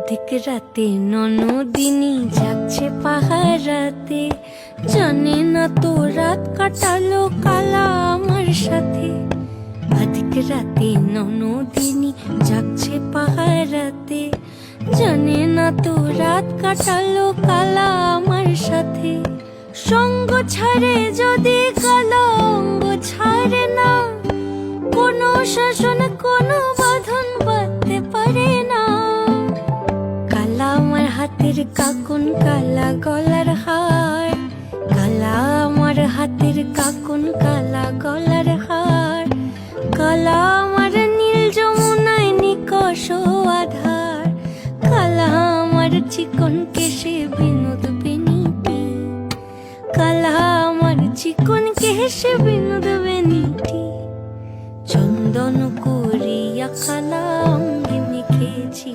ঠিক রাতে ননদিনী যাচ্ছে পাহারাতে, জানে না তো রাত কাটালো কালা আমার সাথে। আধিক রাতে ননদিনী যাচ্ছে পাহারাতে, জানে না তো রাত কাটালো কালা আমার সাথে। সঙ্গ ছাড়ে যদি কালো অঙ্গ ছাড়ে না, কোনো শাসন কোনো বাঁধন বাঁধতে পারে না। কালা আমার হাতের কাকুন কালা গলার হার, কালা আমার হাতের কাকুন কালা গলার হার। কালা আমার নীল যমুনায় নিকষ আধার, কালা আমার চিকন কেশে বিনোদ বেনিটি, কালা আমার চিকন কেশে বিনোদ বেনিটি। চন্দন করিয়া কালা অঙ্গে মেখেছি।